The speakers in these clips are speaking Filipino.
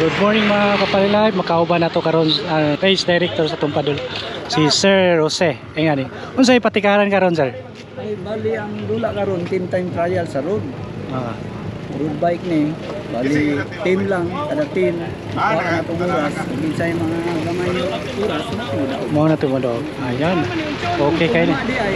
Good morning mga kapalilay, makauban na to karon race director sa Tumpadol si Sir Jose. Ay nga ni. Unsay patikaran karon sir? Ay bali ang dula karon team time trial sa road. Ah. Road bike ni. Bali team lang kada team. Para na oras, ginsay mga gamay yo oras na Mo na tumudo. Ayan. Okay kay ni. Di ay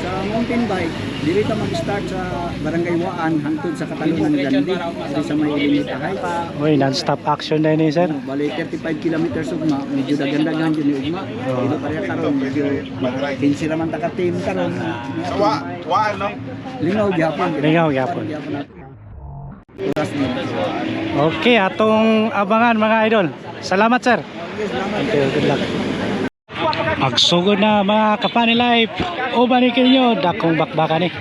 sa mountain bike, dili ta mag-start sa Barangay Waan hangtod sa Katalungan Gandi. Dili sa may limitahay. Oy, non-stop action na ni sir. Bali 35 kilometers ugma, medyo dagandagan jud ni ugma. Dili pareha karon medyo 15 raman ta ka team karon. Waan no? Lingaw gyapon. Lingaw gyapon. Oras ni. Okay, atong abangan mga idol. Salamat sir. Thank you, good luck. Magsugod na mga kapanilay. Ubanikin nyo, dakong bakbakan ni.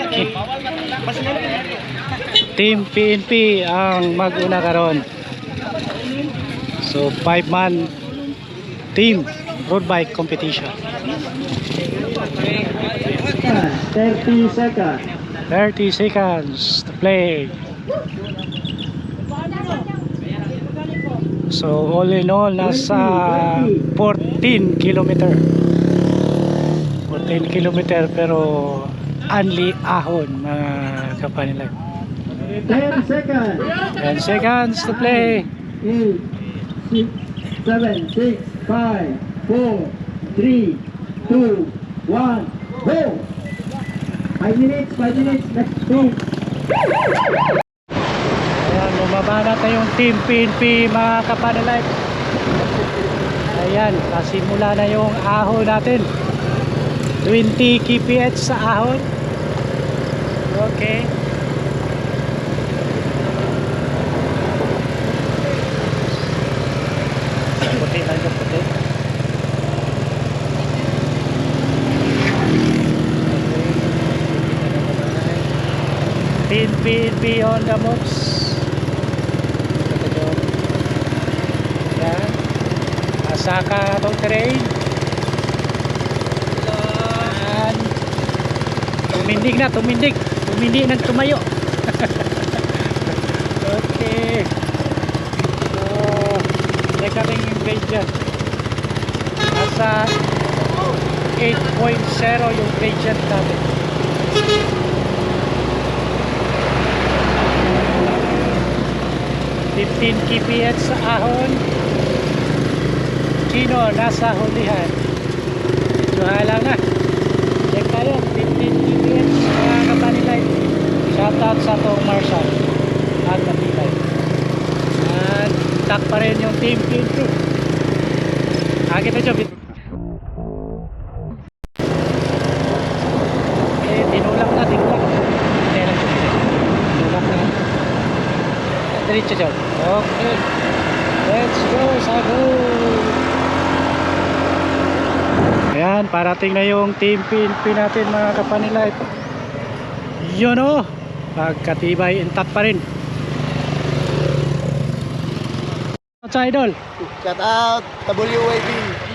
Okay. Team PNP ang mag-una karon. So 5-man team road bike competition. 30 seconds. 30 seconds to play. So all in all nasa 14 kilometer. 14 kilometer pero only ahon mga kapanilay. 10 seconds. 10 seconds to play. 8, 6, 7, 6, 5, 4, 3, 2, 1, go! 5 minutes, next go! Ayan, lumaba na tayong team PNP mga kapanilay. Ayan, kasimula na yung ahon natin. 20 kph sa ahon. Okay. Puti lang yung puti. Team PNP on the moves. Ayan. Asaka itong terrain. Ayan. Tumindig na, tumindig. Tumindig ng tumayo. Okay. So, teka rin yung grade dyan. Nasa 8.0 yung grade dyan natin. $15 kph sa ahon. Chino nasa hulihan. Suhalang na. Check tayo. 15 kph mga kapanilay. Shoutout sa itong Marshall at Katilay. At tak pa rin yung team PNP. Kita dyan. Tinulak na. Tinulak na. Diretso dyan. Okay. Let's go, Sago! Ayan, parating na yung team PNP natin mga kapanilay. Yun o. Pagkatibay, intact pa rin. Sa idol. Shout out, WYB.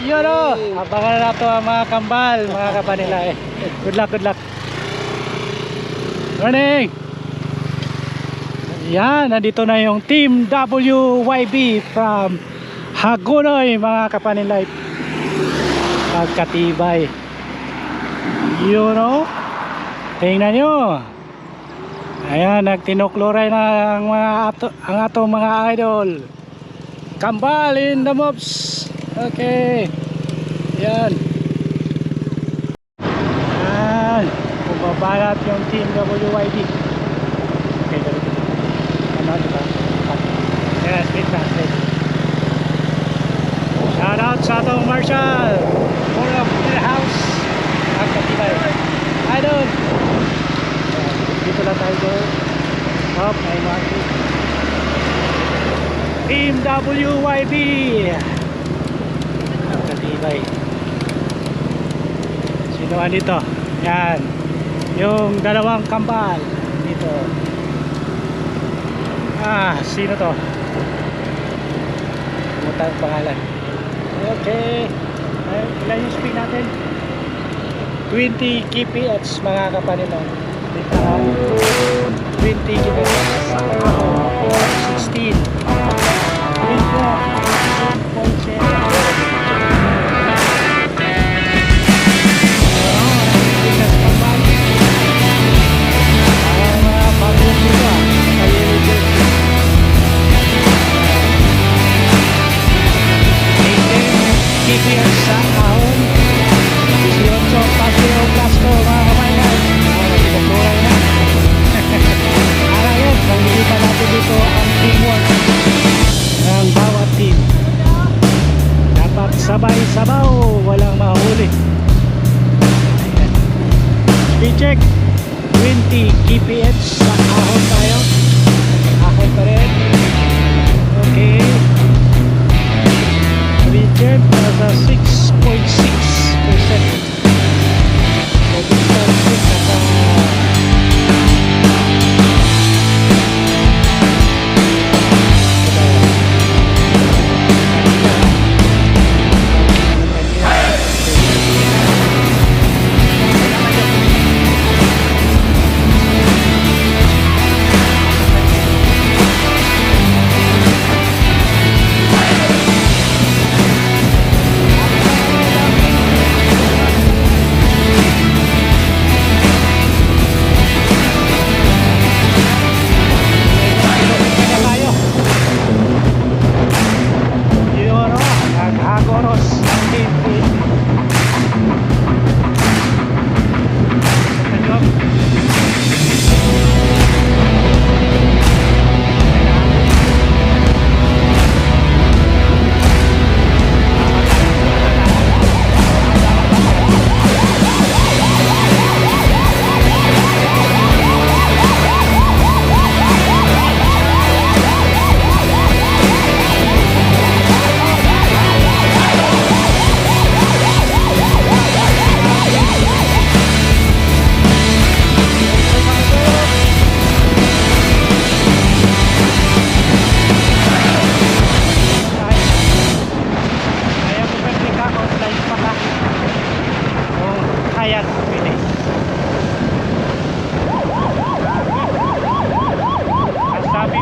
Yun o. Abangan na ito ang mga kambal, mga kapanilay. Good luck, good luck. Morning! Yan, nandito na yung Team WYB from Hagonoy mga kapanilay. Pagkatibay. You know? Tingnan nyo. Ayan, nagtinukluray na ang atong mga idol. Kambal in the moves. Okay. Yan. Yan. Bumabalat yung Team WYB. Okay, dali. Diba? Yes, straight. Shout out sa itong Marshall for the house ang Katibay idol. Dito lang tayo doon. Hop, may market. Team WYB ang Katibay. Sino dito? Yan yung dalawang kambal dito. Sino to? Kumusta ang pangalan? Okay. Ilan yung speed natin? 20 kph mga kapanilong. 20 kph. 16.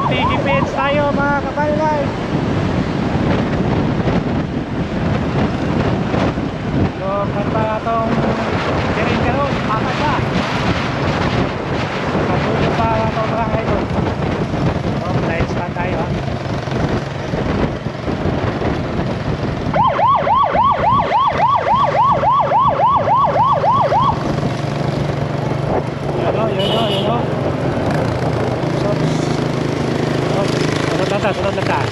50 gipits tayo mga kapalay. So kanta na itong siring karoon, apat na. Matulog pa na itong mga idol. So light stand tayo ha. Yun o. Sunod na.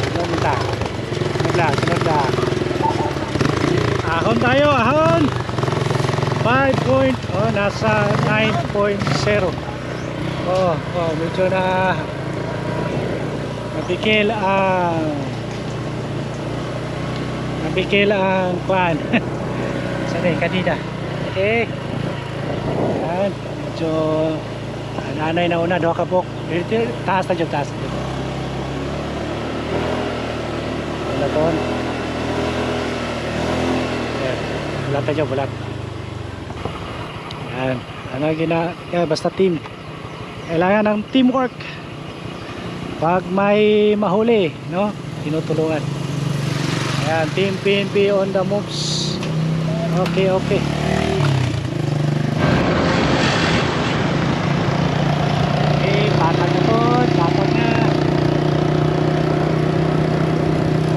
Ahon tayo, ahon. 5 point, nasa 9.0. Medyo na nabikil ang kuhan. Sanay kanina. Okay. Yan, medyo nanay na una, doha kabok. Taas na dyan, taas na dyan. Bulaton. Yan, bulat na dyan, bulat. Yan, basta team. Kailangan ng teamwork. Pag may mahuli, no, tinutulungan. Ayan, Team PNP on the moves. Okay. Okay, patag na po, patag na.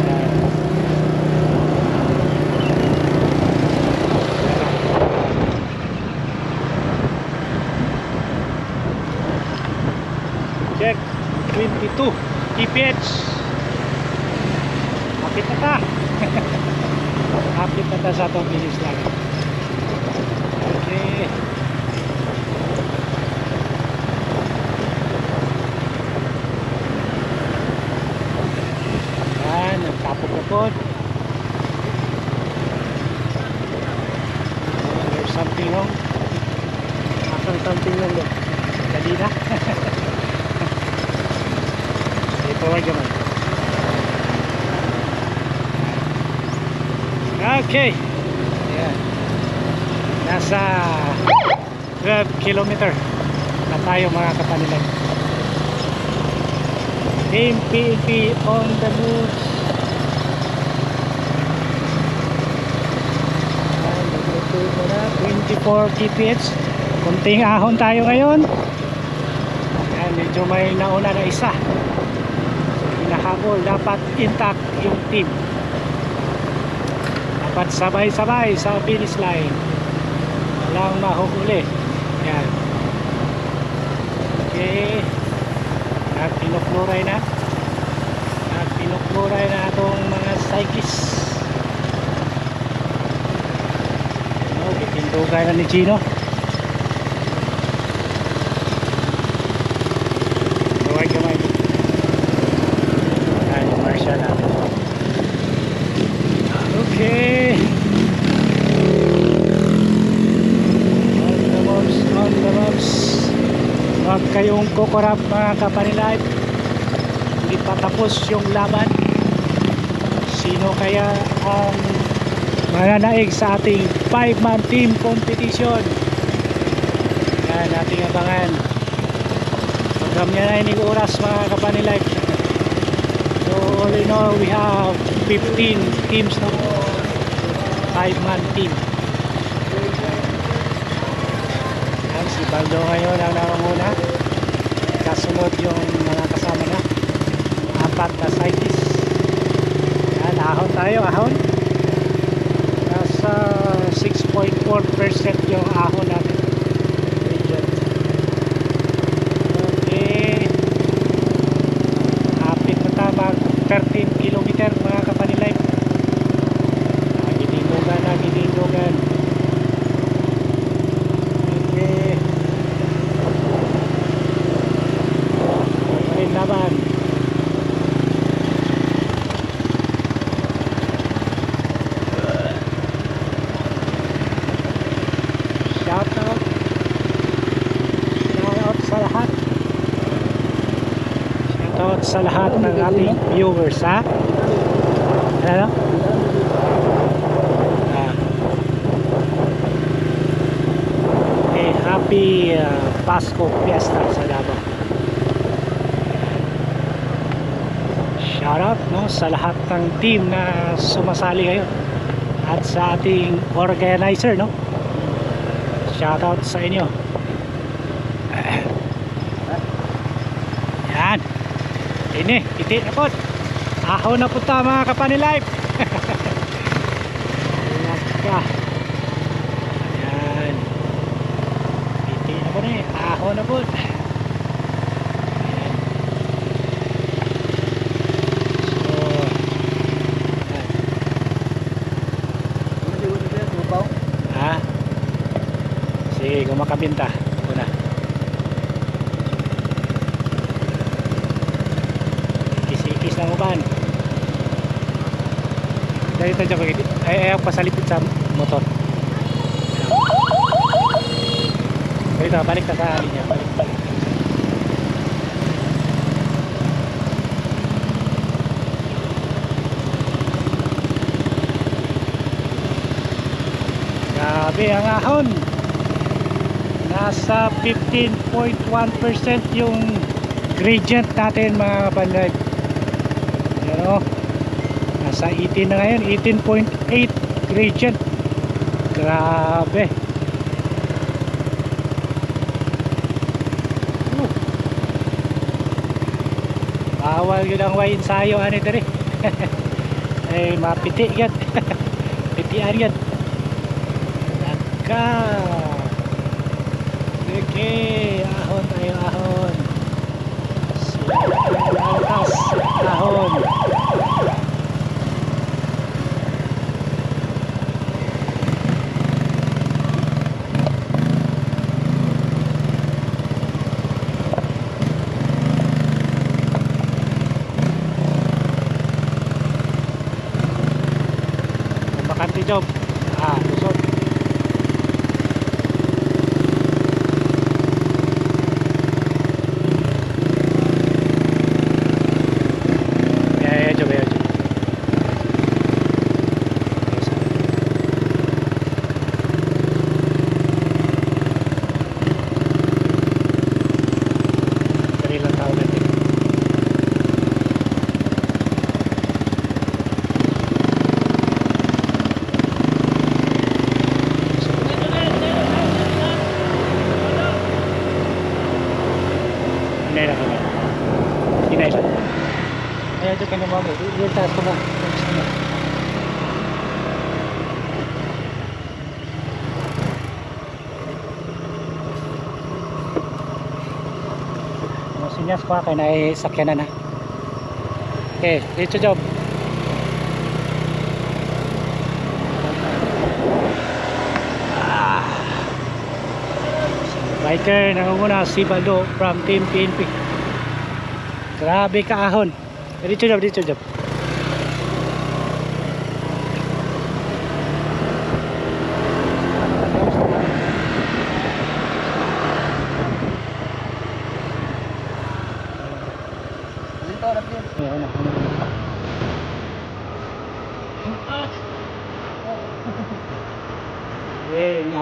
Ayan. Check 22 kph. Kapit na ta. Kapit na ta sa itong finish line. Okay. Yan, nagtapok-tapok. There's something wrong. Something wrong doon. Dali na. Forward naman. Okay. Ayan. Nasa 12 kilometer na tayo mga kapanilan. Team PNP on the move. 24 kph. Kunting ahon tayo ngayon. Ayan, medyo may nauna na isa. Nahabol, dapat intact yung team, dapat sabay-sabay sa finish line, walang mahuhuli. Yan. Okay, nagpinukluray na itong mga cyclists. Bitindugan na ni Gino. Gamay. Okay. On the moves. Huwag kayong kukurap mga kapanilan. Hindi pa tapos yung laban. Sino kaya ang mananaig sa ating 5-man team competition? Yan, ating abangan. Program niya na inig oras mga kapanilan. So all in all, we have 15 teams na 5-man team. Yan, si Baldo ngayon ang nangunguna. Kasunod yung mga kasama na 4 na cyclists. Yan, ahon tayo, ahon. Nasa 6.4% yung ahon natin. Okay, hapit na tama 13 kilometer mga kapanilay. Nagidindugan. Okay. Marin laban. Shout out sa lahat. Shout out sa lahat ng ating viewers, ha? Ano? Happy Pasko Fiesta sa Davao. shoutout no, sa lahat ng team na sumasali ngayon at sa ating organizer, no? Shoutout sa inyo. Yan. Ini, iti na po. Ahon na po ta mga kapani life. Yan. Iti na po na eh. Ahon na po. Sige, kung makabinta una. Ikis-ikis lang uban. Dahil ito dyan pagkiti ayaw pasalipit sa motor. Dito, balik na sa linya. Balik. Grabe ang ahon. Nasa 15.1% yung gradient natin mga kapanlive. Yan o. Nasa 18 na ngayon. 18.8 gradient. Grabe. Bawal yun ang way ensayo. Ano ito rin? Ay mapiti yan. Pitian yan. Nagka. Okay, ahon tayo, ahon. Altas, ahon. Bakante job. Lusot. Ayan dyan ka na mamo. Yung taas ko mo. Sinyas ko kaya na sakyanan na. Okay, dito job. Biker nangunguna si Baldo from Team PNP. Grabe ka ahon. Dito job, dito job.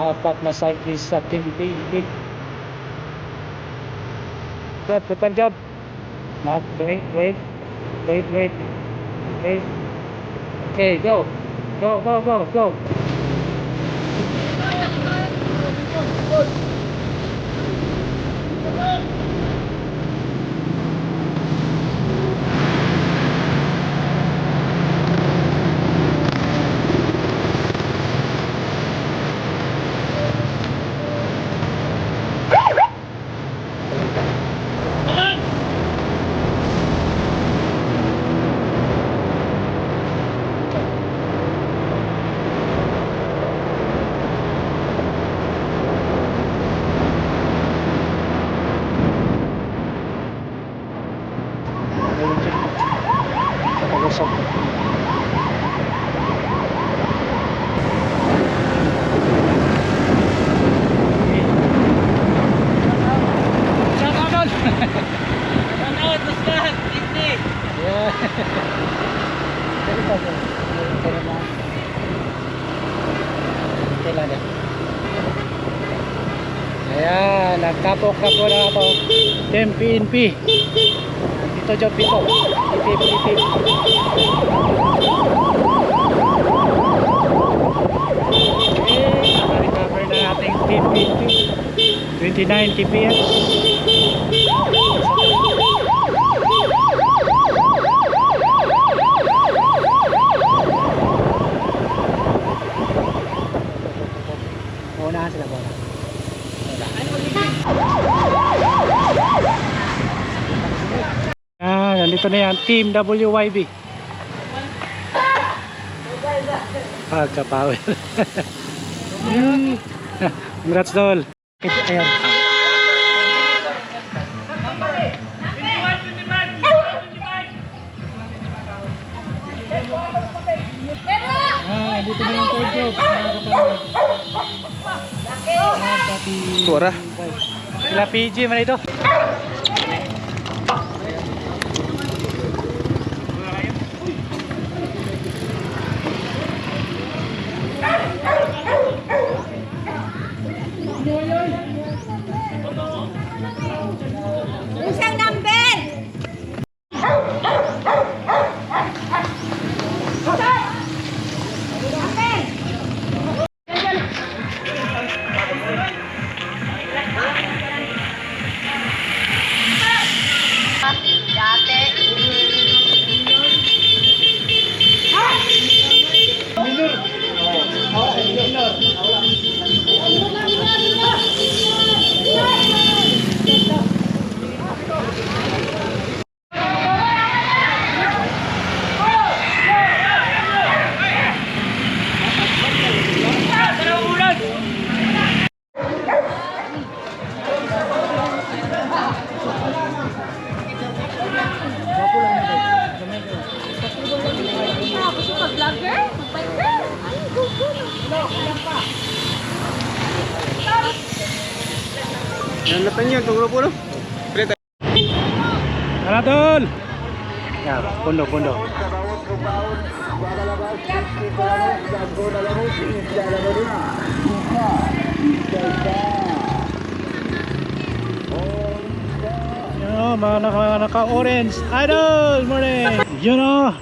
Apat na cyclist sa Team PNP. Good, depan job. Wait. Okay, go. Go. Ayan, nagkapok na po na ako Team PNP. pito dyan, pito. Itip, itip. Okay, naka-recover na natin team 29 TPS. Unahan sila, bona. Nandito na yan, Team WYB. Pagka-power. Congrats, Dol. Ayan. Dito na yung third group. Suara. Sila PG man ito. Isang number! Gusto mag-vlogger? Mag-biker? Ay, go. Yang datangnya tu berapa tu? Ano, Dol? Yan, pundo. Yun o, mga naka-orange. Idol! Morning! Yun o.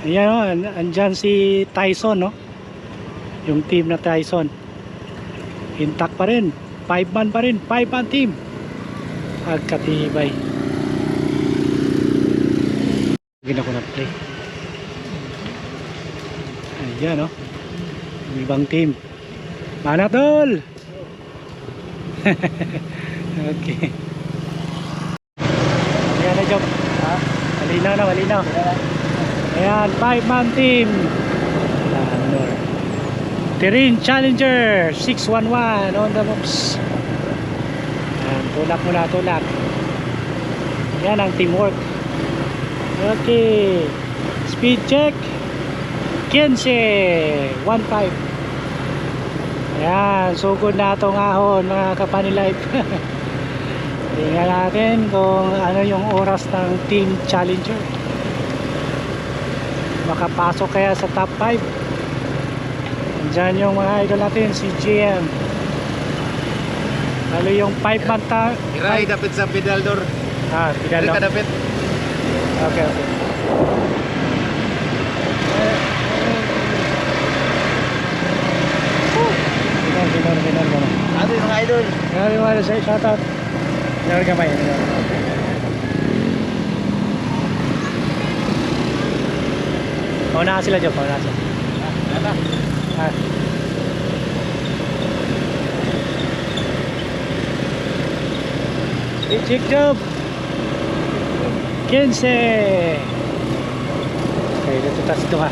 Ayan o, andyan si Tyson, no? Yung team na Tyson. Intact pa rin. 5-man pa rin. 5-man team. Agkatibay. Gina ko na play. Ayan, no? Yung ibang team. Mana, Tol! Okay. Ayan na, Job. Malinaw. Ayan, 5-man team. Terrain Challenger 611 on the moves. Ayan, tulak. Yan ang teamwork. Okay. Speed check 15 1.5. Ayan, sugod na itong ahon mga kapanilayp. Tingnan natin kung ano yung oras ng Team Challenger. Makapasok kaya sa top 5. Diyan yung mga idol natin, si GM. Lalo yung 5-man Iray, dapat sa pedal door. pedal Ka lang. dapat. Okay. Binar. Ano yung mga idol? Grabe mga sa shoutout. Binar gamay. Paunahan sila dyan, paunahan sila. Check job 15. Okay, dito taas ito ha.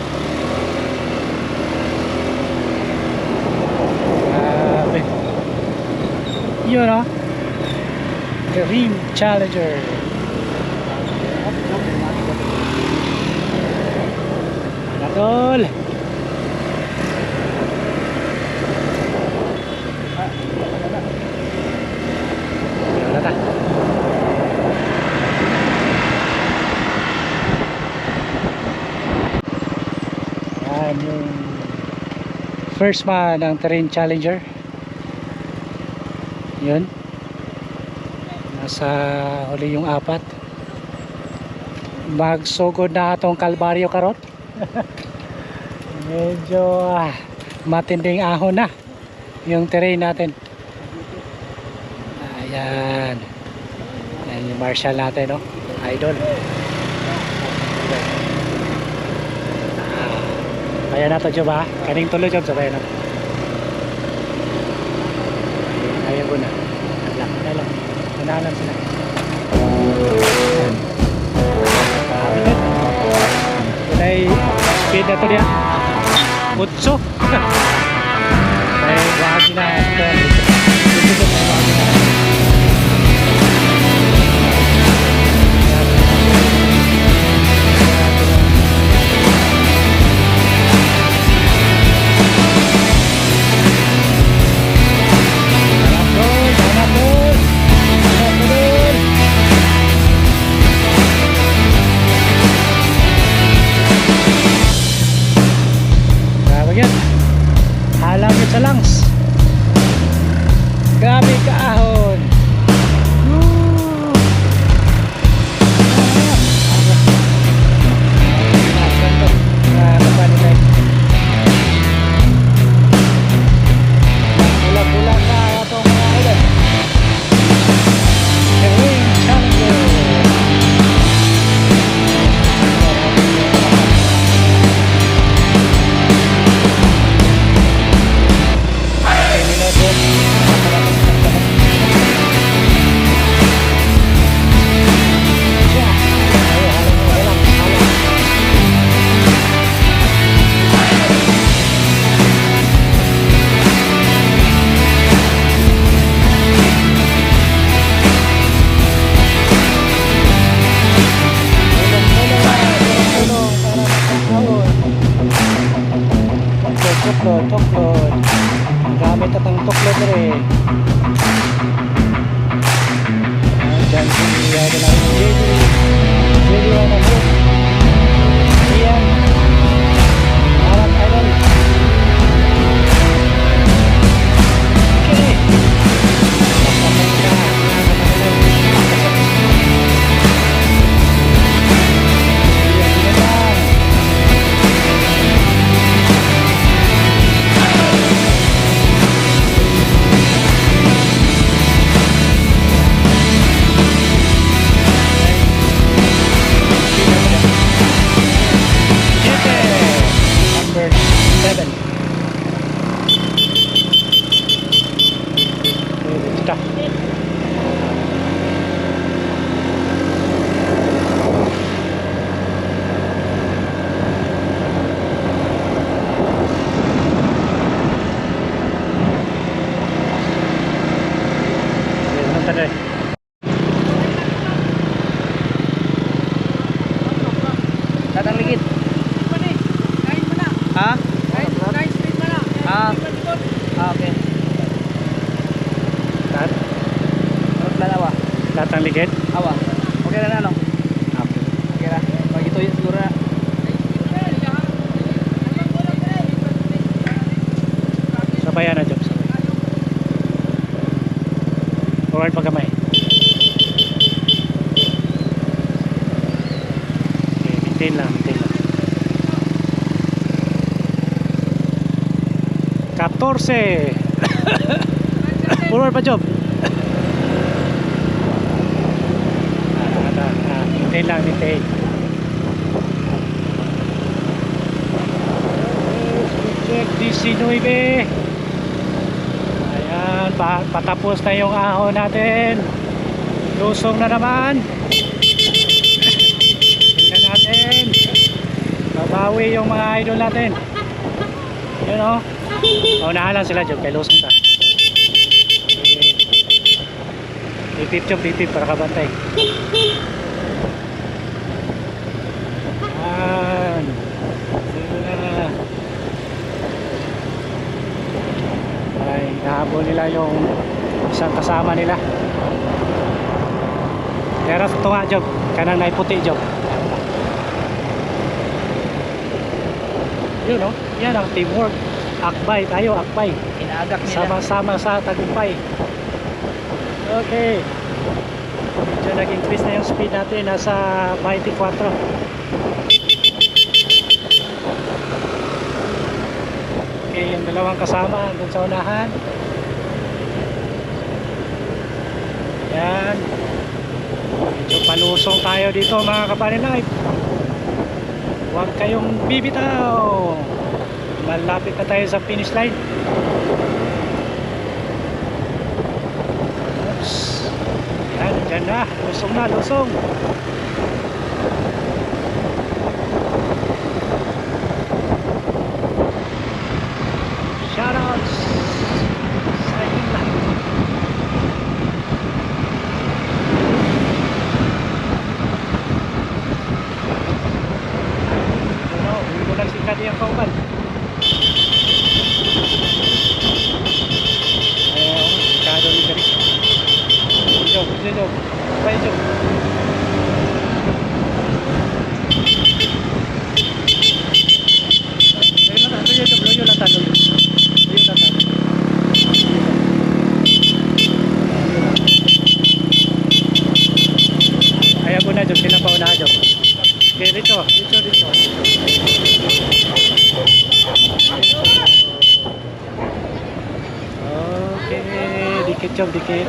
Grabe. Yun ha, the Ring Challenger. Natol. Yan yung first man ng Terrain Challenger. Yun, sa huli yung apat. Magsugod na atong Kalbaryo karon. Medyo matinding ahon na yung terrain natin. Ayan. Ayan yung marshal natin, no? Idol. Kaya na to, Job, ha? Kaning tuloy, Job, sabay na. Kaya ko na. Alam. Unahan sila. Kunay speed na to niya. Utso. Ay, wagi na. Halangit sa langs. Grabe kaahon. Pula-pula ka atong mga idol. Ewing Chango. Tuklod. Gamit atang tuklod rin. Diyan siya na lang JD na po. Ayan. Harap idol. Okay. Tatang ligid. Ha? Okay. Latang ligid. Awa. Okay na ano? Okay na. Pag ito yung siguro na. Sabayan na, Job. Forward pa kamay. Okay, maintain lang. 14. Forward pa, Job. Maintain lang, maintain. Check DC9. Ayan, patapos na yung ahon natin. Lusong na naman. Tingnan natin. Babawi yung mga idol natin. Yun o. Unahan lang sila, Job. Kaya lusong ta. Ipip, Job. Ipip para kabantay. Ayan. Sino na. Ay, nahabol nila yung isang kasama nila. Pero ito nga, Job. Kanang naiputi, Job. Yun, no? Yan ang teamwork. Akbay tayo, akbay. Inaagak nila. Sama-sama sa tagumpay. Okay. Medyo nag-increase na yung speed natin, nasa 24. Okay, yung dalawang kasama dun sa unahan. Yan. Medyo palusong tayo dito mga kapanilaib. Huwag kayong bibitaw. Malapit na tayo sa finish line. Oops. Yan, dyan na. Lusong na, lusong. Shoutouts sa inyong lahat. Hindi ko nagsikat yung kauban. Kado ni Gary. Jog. Bye, jog. Loyo lang tanong. Ayaw ko na, jog. Sila pa unahan, jog. Okay, dito. Okay, dikit jog, dikit.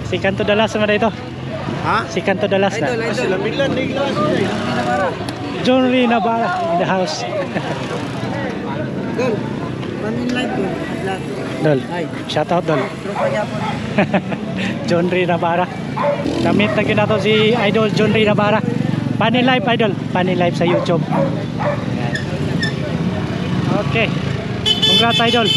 Si Kanto Dalas naman ito. Ha? Si Kanto Dalas na. Sila bilan ni Glas. John Lee Navarra in the house. Dol, manin live ko. Vlog. Dol, shout out Dol. Tropa niya po. John Lee Navarra. Namit na nato si Idol John Lee Navarra. Panin live Idol, panin live sa YouTube. Ayan. Okay. Congrats Idol.